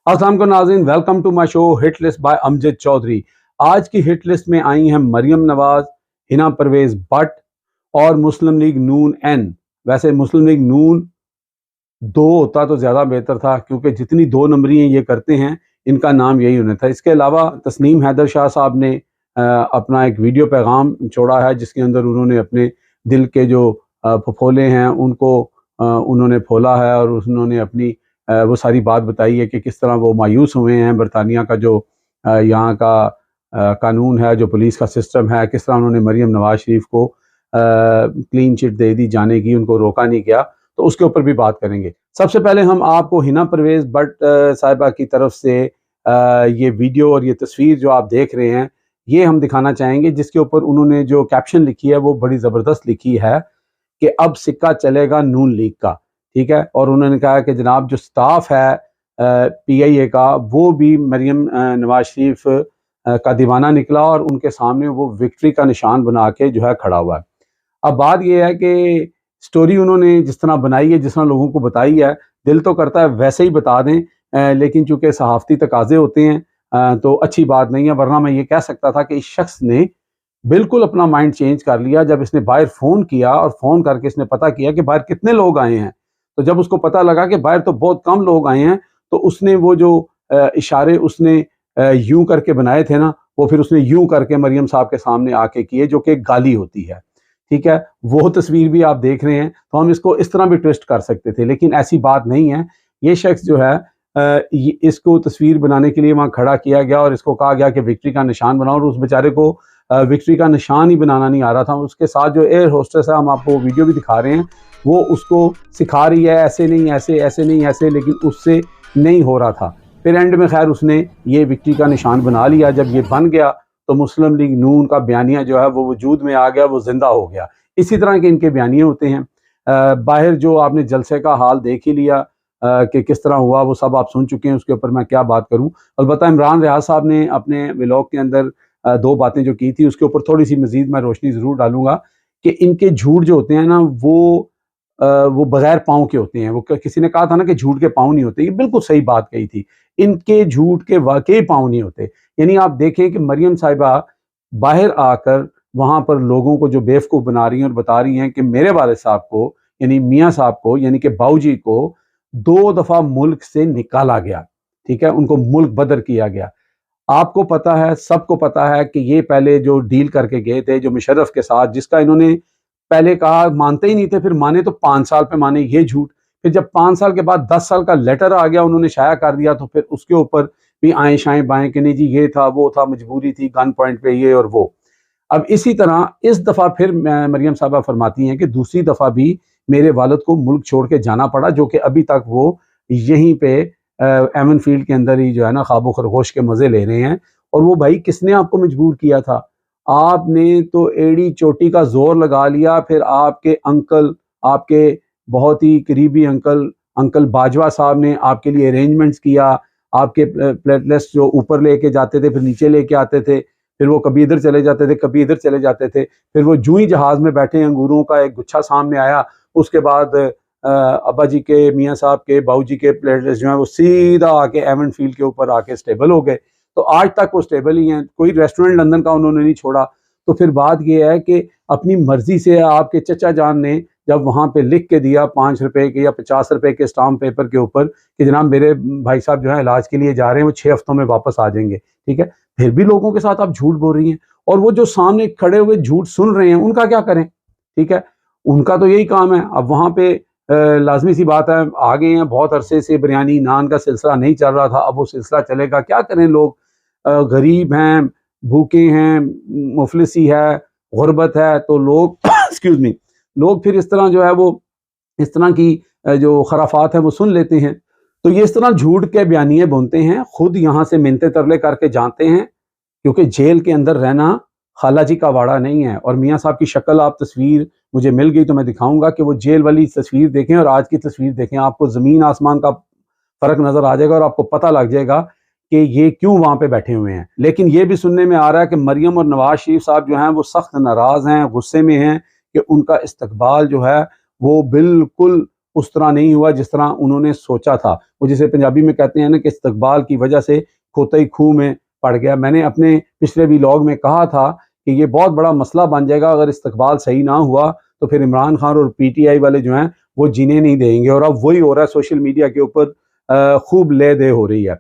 अस्सलाम वालेकुम नाज़रीन, welcome to my show hit list by Amjad Chaudhry. आज की हिट लिस्ट में आई हैं मरियम नवाज, हिना परवेज भट्ट और मुस्लिम लीग नून एन। वैसे मुस्लिम लीग नून दो होता तो ज़्यादा बेहतर था, क्योंकि जितनी दो नंबरियाँ ये करते हैं इनका नाम यही होना था। इसके अलावा तस्नीम हैदर शाह साहब ने अपना एक वीडियो पैगाम छोड़ा है, जिसके अंदर उन्होंने अपने दिल के जो फफोले हैं उनको उन्होंने फोला है, और उन्होंने अपनी वो सारी बात बताई है कि किस तरह वो मायूस हुए हैं बरतानिया का जो यहाँ का कानून है, जो पुलिस का सिस्टम है, किस तरह उन्होंने मरियम नवाज शरीफ को क्लीन चिट दे दी जाने की, उनको रोका नहीं गया। तो उसके ऊपर भी बात करेंगे। सबसे पहले हम आपको हिना परवेज भट्ट साहिबा की तरफ से ये वीडियो और ये तस्वीर जो आप देख रहे हैं ये हम दिखाना चाहेंगे, जिसके ऊपर उन्होंने जो कैप्शन लिखी है वो बड़ी ज़बरदस्त लिखी है कि अब सिक्का चलेगा नून लीग का। ठीक है, और उन्होंने कहा कि जनाब जो स्टाफ है PIA का वो भी मरियम नवाज शरीफ का दीवाना निकला, और उनके सामने वो विक्ट्री का निशान बना के जो है खड़ा हुआ है। अब बात यह है कि स्टोरी उन्होंने जिस तरह बनाई है, जिस तरह लोगों को बताई है, दिल तो करता है वैसे ही बता दें, लेकिन चूंकि सहाफ़ती तकाजे होते हैं तो अच्छी बात नहीं है। वरना मैं ये कह सकता था कि इस शख्स ने बिल्कुल अपना माइंड चेंज कर लिया जब इसने बाहर फ़ोन किया, और फ़ोन करके इसने पता किया कि बाहर कितने लोग आए हैं। तो जब उसको पता लगा कि बाहर तो बहुत कम लोग आए हैं, तो उसने वो जो इशारे उसने यूं करके बनाए थे ना, वो फिर उसने यूं करके मरियम साहब के सामने आके किए, जो कि एक गाली होती है। ठीक है, वो तस्वीर भी आप देख रहे हैं, तो हम इसको इस तरह भी ट्विस्ट कर सकते थे, लेकिन ऐसी बात नहीं है। ये शख्स जो है इसको तस्वीर बनाने के लिए वहाँ खड़ा किया गया, और इसको कहा गया कि विक्ट्री का निशान बनाओ, और उस बेचारे को विक्ट्री का निशान ही बनाना नहीं आ रहा था। उसके साथ जो एयर होस्टेस है, हम आपको वीडियो भी दिखा रहे हैं, वो उसको सिखा रही है ऐसे नहीं ऐसे, ऐसे नहीं ऐसे, लेकिन उससे नहीं हो रहा था। फिर एंड में खैर उसने ये विक्ट्री का निशान बना लिया। जब ये बन गया तो मुस्लिम लीग नून का बयानिया जो है वो वजूद में आ गया, वो जिंदा हो गया। इसी तरह के इनके बयानिए होते हैं। बाहर जो आपने जलसे का हाल देख ही लिया कि किस तरह हुआ, वो सब आप सुन चुके हैं, उसके ऊपर मैं क्या बात करूं। अलबत्ता इमरान रियाज साहब ने अपने व्लॉग के अंदर दो बातें जो की थी, उसके ऊपर थोड़ी सी मजीद मैं रोशनी ज़रूर डालूंगा कि इनके झूठ जो होते हैं ना, वो बगैर पाँव के होते हैं। वो किसी ने कहा था ना कि झूठ के पाँव नहीं होते, ये बिल्कुल सही बात कही थी। इनके झूठ के वाकई पाँव नहीं होते। यानी आप देखें कि मरियम साहिबा बाहर आकर वहां पर लोगों को जो बेवकूफ़ बना रही हैं और बता रही हैं कि मेरे वालिद साहब को, यानी मियाँ साहब को, यानी कि बाऊजी को 2 दफ़ा मुल्क से निकाला गया। ठीक है, उनको मुल्क बदर किया गया। आपको पता है, सबको पता है कि ये पहले जो डील करके गए थे जो मुशर्रफ के साथ, जिसका इन्होंने पहले कहा मानते ही नहीं थे, फिर माने तो 5 साल पे माने, ये झूठ। फिर जब 5 साल के बाद 10 साल का लेटर आ गया, उन्होंने शाया कर दिया, तो फिर उसके ऊपर भी आए शाएं बाएं कि नहीं जी ये था वो था, मजबूरी थी, गन पॉइंट पे ये और वो। अब इसी तरह इस दफ़ा फिर मरियम साहबा फरमाती हैं कि दूसरी दफ़ा भी मेरे वालिद को मुल्क छोड़ के जाना पड़ा, जो कि अभी तक वो यहीं पे एमन फील्ड के अंदर ही जो है ना ख्वाबो खरगोश के मज़े ले रहे हैं। और वो भाई किसने आपको मजबूर किया था? आपने तो एड़ी चोटी का जोर लगा लिया। फिर आपके अंकल, आपके बहुत ही करीबी अंकल, अंकल बाजवा साहब ने आपके लिए अरेंजमेंट्स किया। आपके प्लेटलेट्स जो ऊपर लेके जाते थे फिर नीचे लेके आते थे, फिर वो कभी इधर चले जाते थे, कभी इधर चले जाते थे। फिर वो जूं ही जहाज में बैठे अंगूरों का एक गुच्छा सामने आया, उसके बाद अब्बा जी के, मियाँ साहब के, बाऊ जी के प्लेटलेट्स जो हैं वो सीधा आके एवन फील्ड के ऊपर आके स्टेबल हो गए। तो आज तक वो स्टेबल ही हैं, कोई रेस्टोरेंट लंदन का उन्होंने नहीं छोड़ा। तो फिर बात यह है कि अपनी मर्जी से आपके चचा जान ने जब वहाँ पे लिख के दिया 5 रुपए के या 50 रुपए के स्टाम्प पेपर के ऊपर कि जनाब मेरे भाई साहब जो है इलाज के लिए जा रहे हैं, वो 6 हफ्तों में वापस आ जाएंगे। ठीक है, फिर भी लोगों के साथ आप झूठ बोल रही हैं, और वो जो सामने खड़े हुए झूठ सुन रहे हैं उनका क्या करें? ठीक है, उनका तो यही काम है। अब वहाँ पे लाजमी सी बात है, आ गए हैं, बहुत अरसे से बिरयानी नान का सिलसिला नहीं चल रहा था, अब वो सिलसिला चलेगा। क्या करें लोग, गरीब हैं, भूखे हैं, मुफलिसी है, गुर्बत है, तो लोग एक्सक्यूज मी, लोग फिर इस तरह जो है वो इस तरह की जो खराफात है वो सुन लेते हैं। तो ये इस तरह झूठ के बयानिए बुनते हैं, खुद यहाँ से मिन्नतें तरले करके जानते हैं, क्योंकि जेल के अंदर रहना खाला जी का वाड़ा नहीं है। और मियाँ साहब की शक्ल, आप तस्वीर मुझे मिल गई तो मैं दिखाऊंगा कि वो जेल वाली तस्वीर देखें और आज की तस्वीर देखें, आपको ज़मीन आसमान का फ़र्क नज़र आ जाएगा, और आपको पता लग जाएगा कि ये क्यों वहाँ पे बैठे हुए हैं। लेकिन ये भी सुनने में आ रहा है कि मरियम और नवाज शरीफ साहब जो हैं वो सख्त नाराज़ हैं, गुस्से में हैं कि उनका इस्तकबाल जो है वो बिल्कुल उस तरह नहीं हुआ जिस तरह उन्होंने सोचा था। वो जिसे पंजाबी में कहते हैं ना कि इस्तकबाल की वजह से खोता ही खूह में पड़ गया। मैंने अपने पिछले व्लॉग में कहा था कि ये बहुत बड़ा मसला बन जाएगा अगर इस्तकबाल सही ना हुआ तो फिर इमरान खान और पीटीआई वाले जो हैं वो जीने नहीं देंगे, और अब वही हो रहा है। सोशल मीडिया के ऊपर खूब ले दे हो रही है।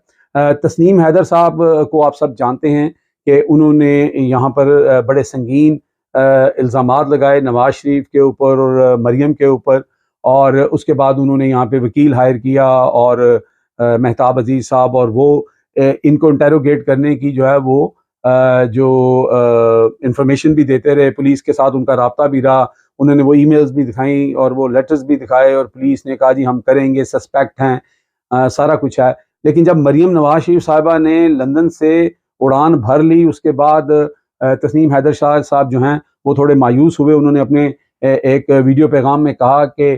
तस्नीम हैदर साहब को आप सब जानते हैं कि उन्होंने यहाँ पर बड़े संगीन इल्ज़ामात लगाए नवाज शरीफ के ऊपर और मरियम के ऊपर, और उसके बाद उन्होंने यहाँ पे वकील हायर किया और मेहताब अजीज़ साहब, और वो इनको इंटेरोगेट करने की जो है वो जो इंफॉर्मेशन भी देते रहे, पुलिस के साथ उनका राब्ता भी रहा। उन्होंने वो ईमेल्स भी दिखाई और वो लेटर्स भी दिखाए और पुलिस ने कहा जी हम करेंगे, सस्पेक्ट हैं, सारा कुछ है। लेकिन जब मरियम नवाज शरीफ साहिबा ने लंदन से उड़ान भर ली उसके बाद तस्नीम हैदर शाह साहब जो हैं वो थोड़े मायूस हुए। उन्होंने अपने एक वीडियो पैगाम में कहा कि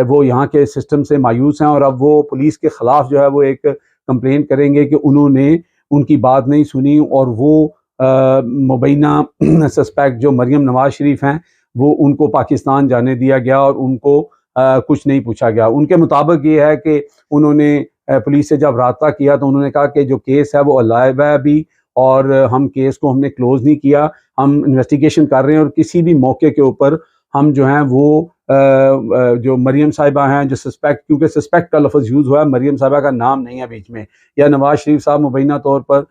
वो यहाँ के सिस्टम से मायूस हैं और अब वो पुलिस के ख़िलाफ़ जो है वो एक कंप्लेन करेंगे कि उन्होंने उनकी बात नहीं सुनी, और वो मुबैना सस्पेक्ट जो मरियम नवाज शरीफ हैं वो उनको पाकिस्तान जाने दिया गया और उनको कुछ नहीं पूछा गया। उनके मुताबिक ये है कि उन्होंने पुलिस से जब राब्ता किया तो उन्होंने कहा कि जो केस है वो अलाइव है अभी, और हम केस को हमने क्लोज़ नहीं किया, हम इन्वेस्टिगेशन कर रहे हैं, और किसी भी मौके के ऊपर हम जो हैं वो जो मरियम साहिबा हैं जो सस्पेक्ट, क्योंकि सस्पेक्ट का लफ्ज़ यूज़ हुआ है, मरियम साहिबा का नाम नहीं है बीच में, या नवाज शरीफ साहब मुबैना तौर पर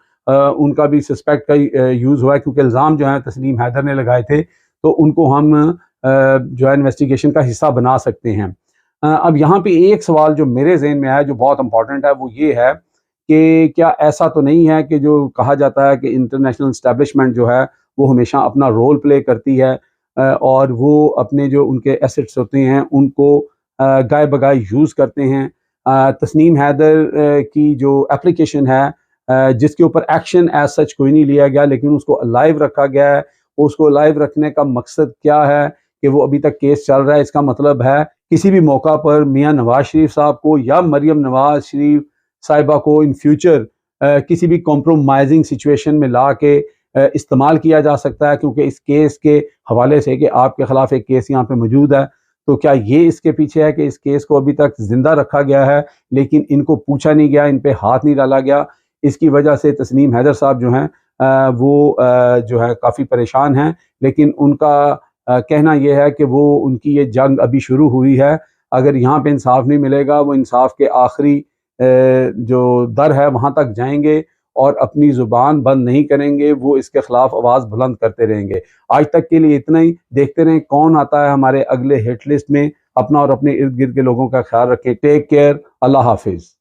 उनका भी सस्पेक्ट का यूज़ हुआ है क्योंकि इल्ज़ाम जो है तस्नीम हैदर ने लगाए थे, तो उनको हम जो है इन्वेस्टिगेशन का हिस्सा बना सकते हैं। अब यहाँ पे एक सवाल जो मेरे ज़हन में आया जो बहुत इंपॉर्टेंट है वो ये है कि क्या ऐसा तो नहीं है कि जो कहा जाता है कि इंटरनेशनल एस्टेब्लिशमेंट जो है वो हमेशा अपना रोल प्ले करती है और वो अपने जो उनके एसेट्स होते हैं उनको गाय बगाए यूज़ करते हैं। तस्नीम हैदर की जो एप्लीकेशन है जिसके ऊपर एक्शन एज सच कोई नहीं लिया गया लेकिन उसको अलाइव रखा गया है। उसको अलाइव रखने का मकसद क्या है कि वो अभी तक केस चल रहा है। इसका मतलब है किसी भी मौका पर मियाँ नवाज शरीफ साहब को या मरियम नवाज शरीफ साहिबा को इन फ्यूचर किसी भी कॉम्प्रोमाइजिंग सिचुएशन में ला के इस्तेमाल किया जा सकता है, क्योंकि इस केस के हवाले से कि आपके ख़िलाफ़ एक केस यहाँ पे मौजूद है। तो क्या ये इसके पीछे है कि इस केस को अभी तक ज़िंदा रखा गया है लेकिन इनको पूछा नहीं गया, इन पे हाथ नहीं डाला गया। इसकी वजह से तस्नीम हैदर साहब जो हैं वो जो है काफ़ी परेशान हैं, लेकिन उनका कहना यह है कि वो उनकी ये जंग अभी शुरू हुई है। अगर यहाँ पे इंसाफ नहीं मिलेगा वो इंसाफ के आखिरी जो दर है वहाँ तक जाएंगे और अपनी ज़ुबान बंद नहीं करेंगे, वो इसके ख़िलाफ़ आवाज़ बुलंद करते रहेंगे। आज तक के लिए इतना ही। देखते रहें कौन आता है हमारे अगले हिट लिस्ट में। अपना और अपने इर्द गिर्द के लोगों का ख्याल रखें। Take care. अल्लाह हाफिज़।